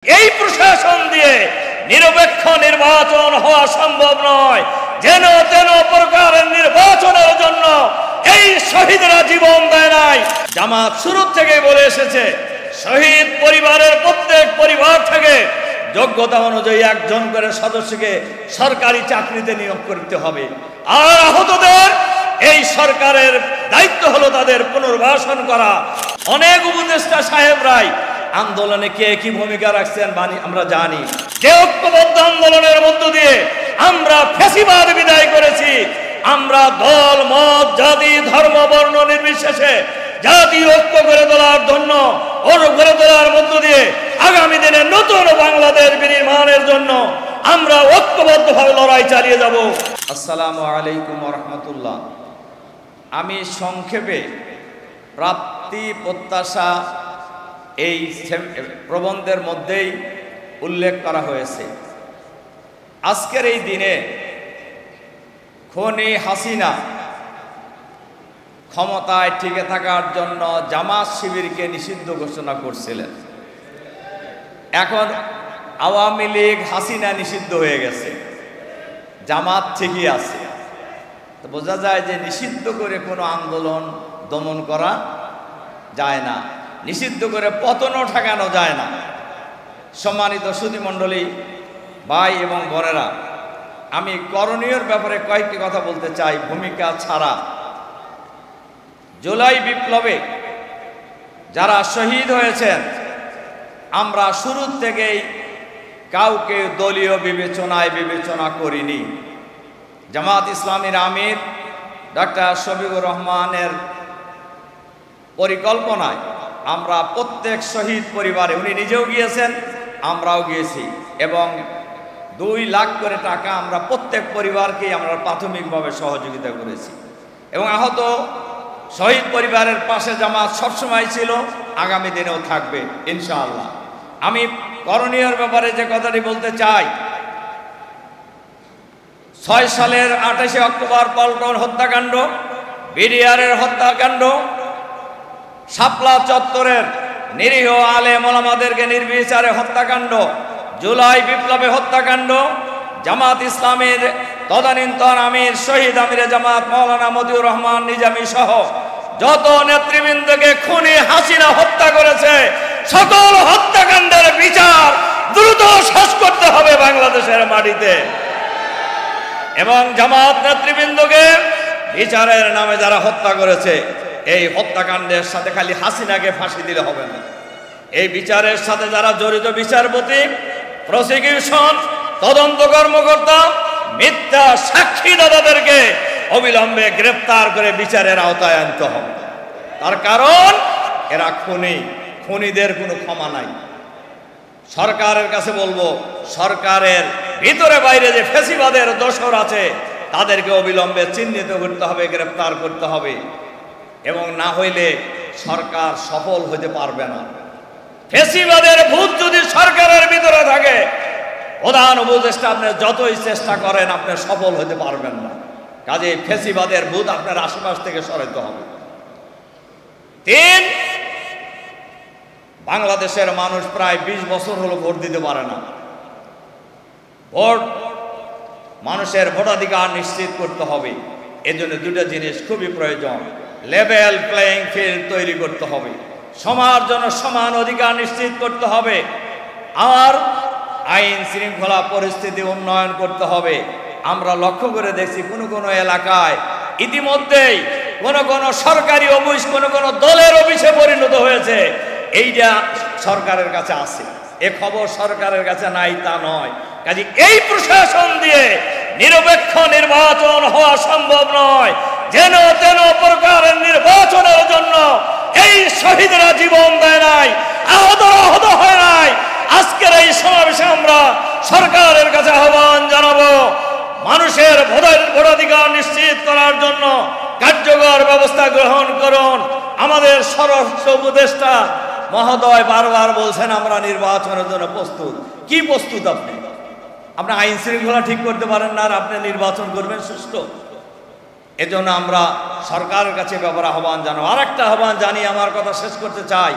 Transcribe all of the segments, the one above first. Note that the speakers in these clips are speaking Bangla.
এই প্রশাসন দিয়ে নিরপেক্ষ নির্বাচন হওয়া সম্ভব নয়। যেন তেন প্রকারের নির্বাচনের জন্য এই শহীদরা জীবন দেয় নাই। জামাত শুরু থেকে বলে এসেছে শহীদ পরিবারের প্রত্যেক পরিবার থেকে যোগ্যতা অনুযায়ী একজন করে সদস্যকে সরকারি চাকরিতে নিয়োগ করতে হবে। আর আহতদের এই সরকারের দায়িত্ব হলো তাদের পুনর্বাসন করা। অনেক উপদেষ্টা সাহেবরাই আন্দোলনে কে কি ভূমিকা রাখছেন আমরা জানি। যে ঐক্যবদ্ধ আন্দোলনের মধ্য দিয়ে আমরা ফ্যাসিবাদ বিদায় করেছি। আমরা দল মত জাতি ধর্ম বর্ণ নির্বিশেষে জাতীয় ঐক্য গড়ে তোলার জন্য গড়ে তোলার মধ্য দিয়ে আগামী দিনে নতুন বাংলাদেশ বিনির্মাণের জন্য আমরা ঐক্যবদ্ধভাবে লড়াই চালিয়ে যাব। আসসালামু আলাইকুম ওয়া রাহমাতুল্লাহ। আমি সংক্ষেপে প্রাপ্তি প্রত্যাশা এই প্রবন্ধের মধ্যেই উল্লেখ করা হয়েছে। আজকের এই দিনে খুনি হাসিনা ক্ষমতায় টিকে থাকার জন্য জামাত শিবিরকে নিষিদ্ধ ঘোষণা করছিলেন। এখন আওয়ামী লীগ হাসিনা নিষিদ্ধ হয়ে গেছে, জামাত ঠিকই আছে। তো বোঝা যায় যে নিষিদ্ধ করে কোনো আন্দোলন দমন করা যায় না, নিষিদ্ধ করে পতনও ঠেকানো যায় না। সম্মানিত সুধীমণ্ডলী, ভাই এবং বোনেরা, আমি করণীয়র ব্যাপারে কয়েকটি কথা বলতে চাই ভূমিকা ছাড়া। জুলাই বিপ্লবে যারা শহীদ হয়েছেন আমরা শুরু থেকেই কাউকে দলীয় বিবেচনায় বিবেচনা করিনি। জামাত ইসলামীর আমির ডক্টর শফিকুর রহমানের পরিকল্পনায় আমরা প্রত্যেক শহীদ পরিবারে, উনি নিজেও গিয়েছেন আমরাও গিয়েছি, এবং 2 লাখ করে টাকা আমরা প্রত্যেক পরিবারকেই আমরা প্রাথমিকভাবে সহযোগিতা করেছি। এবং আহত শহীদ পরিবারের পাশে জামাত সবসময় ছিল, আগামী দিনেও থাকবে ইনশাআল্লাহ। আমি করণীয়র ব্যাপারে যে কথাটি বলতে চাই, 6 সালের 28 অক্টোবর পল্টন হত্যাকাণ্ড, বিডিআরের হত্যাকাণ্ড, শাপলা চত্বরের নিরীহ আলেম ওলামাদেরকে নির্বিচারে হত্যাকাণ্ড, জুলাই বিপ্লবে হত্যাকাণ্ড, জামাত ইসলামের তদানীন্তন আমির শহীদ আমিরে জামাত মাওলানা মতিউর রহমান নিজামী সহ যত নেতৃবৃন্দকে খুনি হাসিনা হত্যা করেছে, সকল হত্যাকাণ্ডের বিচার দ্রুত শেষ করতে হবে বাংলাদেশের মাটিতে। এবং জামাত নেতৃবৃন্দকে বিচারের নামে যারা হত্যা করেছে, এই হত্যাকাণ্ডের সাথে খালি হাসিনাকে ফাঁসি দিলে হবে না। এই বিচারের সাথে যারা জড়িত বিচারপতি, প্রসিকিউশন, তদন্ত কর্মকর্তা, মিথ্যা সাক্ষী দাতাদেরকে অবিলম্বে গ্রেফতার করে বিচারের আওতায় আনতে হবে। তার কারণ এরা খুনি, খুনিদের কোনো ক্ষমা নাই। সরকারের কাছে বলবো, সরকারের ভিতরে বাইরে যে ফ্যাসিবাদের দোসর আছে তাদেরকে অবিলম্বে চিহ্নিত করতে হবে, গ্রেফতার করতে হবে, এবং না হইলে সরকার সফল হতে পারবে না। ফ্যাসিবাদের ভূত যদি সরকারের ভিতরে থাকে, প্রধান উপদেষ্টা আপনি যতই চেষ্টা করেন আপনি সফল হতে পারবেন না। কাজে ফ্যাসিবাদের ভূত আপনার আশেপাশ থেকে সরাতে হবে। 3, বাংলাদেশের মানুষ প্রায় 20 বছর হলো ভোট দিতে পারে না। ভোট, মানুষের ভোটাধিকার নিশ্চিত করতে হবে। এজন্য 2টা জিনিস খুবই প্রয়োজন। লেভেল প্লেইং ফিল্ড তৈরি করতে হবে, সবার জন্য সমান অধিকার নিশ্চিত করতে হবে, আর আইন শৃঙ্খলা পরিস্থিতি উন্নয়ন করতে হবে। আমরা লক্ষ্য করে দেখছি কোনো এলাকায় ইতিমধ্যেই কোনো সরকারি অফিস কোনো দলের অফিসে পরিণত হয়েছে। এইটা সরকারের কাছে আছে, এ খবর সরকারের কাছে নাই তা নয়। কাজে এই প্রশাসন দিয়ে নিরপেক্ষ নির্বাচন হওয়া সম্ভব নয়। যেন তেন প্রকারের নির্বাচনের জন্য এই শহীদরা জীবন দেয় নাই, আহত হয় নাই। আজকের এই সমাবেশে আমরা সরকারের কাছে আহ্বান জানাবো, মানুষের ভোটাধিকার নিশ্চিত করার জন্য কার্যকর ব্যবস্থা গ্রহণ করুন। আমাদের স্বরাষ্ট্র উপদেষ্টা মহোদয় বারবার বলছেন আমরা নির্বাচনের জন্য প্রস্তুত। কি প্রস্তুত? আপনি আইন শৃঙ্খলা ঠিক করতে পারেন না, আর আপনি নির্বাচন করবেন সুষ্ঠু? এজন্য আমরা সরকারের কাছে ব্যাপারে আহ্বান জানাবো। আরেকটা আহ্বান জানিয়ে আমার কথা শেষ করতে চাই।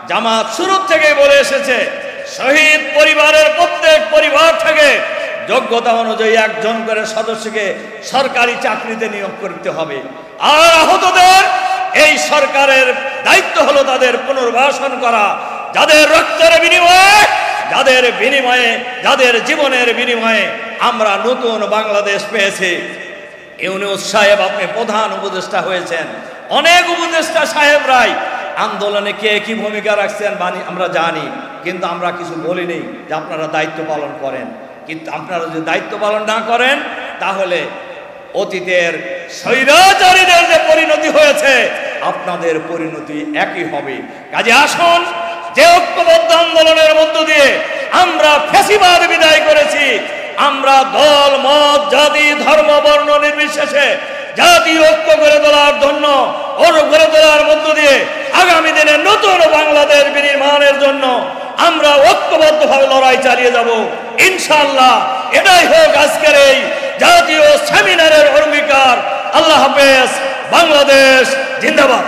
জামাত শুরু থেকে বলে এসেছে শহীদ পরিবারের প্রত্যেক পরিবার থেকে যোগ্যতা অনুযায়ী একজন করে সদস্যকে সরকারি চাকরিতে নিয়োগ করতে হবে। আর আহতদের এই সরকারের দায়িত্ব হলো তাদের পুনর্বাসন করা, যাদের রক্তের বিনিময়ে, যাদের জীবনের বিনিময়ে আমরা নতুন বাংলাদেশ পেয়েছি। ইউনূস সাহেব আপনি প্রধান উপদেষ্টা হয়েছেন, অনেক উপদেষ্টা সাহেবরাই আন্দোলনে কে কি ভূমিকা রাখছেন আমরা জানি, কিন্তু আমরা কিছু বলিনি যে আপনারা দায়িত্ব পালন করেন। কিন্তু আপনারা যদি দায়িত্ব পালন না করেন তাহলে অতীতের স্বৈরাচারীদের যে পরিণতি হয়েছে আপনাদের পরিণতি একই হবে। কাজে আসুন, যে ঐক্যবদ্ধ আন্দোলনের মধ্য দিয়ে আমরা ফ্যাসিবাদ বিদায় করেছি, আমরা দল মত জাতি ধর্ম বর্ণ নির্বিশেষে জাতীয় ঐক্য গড়ে তোলার জন্য গড়ে তোলার মধ্য দিয়ে আগামী দিনে নতুন বাংলাদেশ বিনির্মাণের জন্য আমরা ঐক্যবদ্ধভাবে লড়াই চালিয়ে যাব ইনশাআল্লাহ। এটাই হোক আজকের এই জাতীয় সেমিনারের অঙ্গীকার। আল্লাহ হাফেজ। বাংলাদেশ জিন্দাবাদ।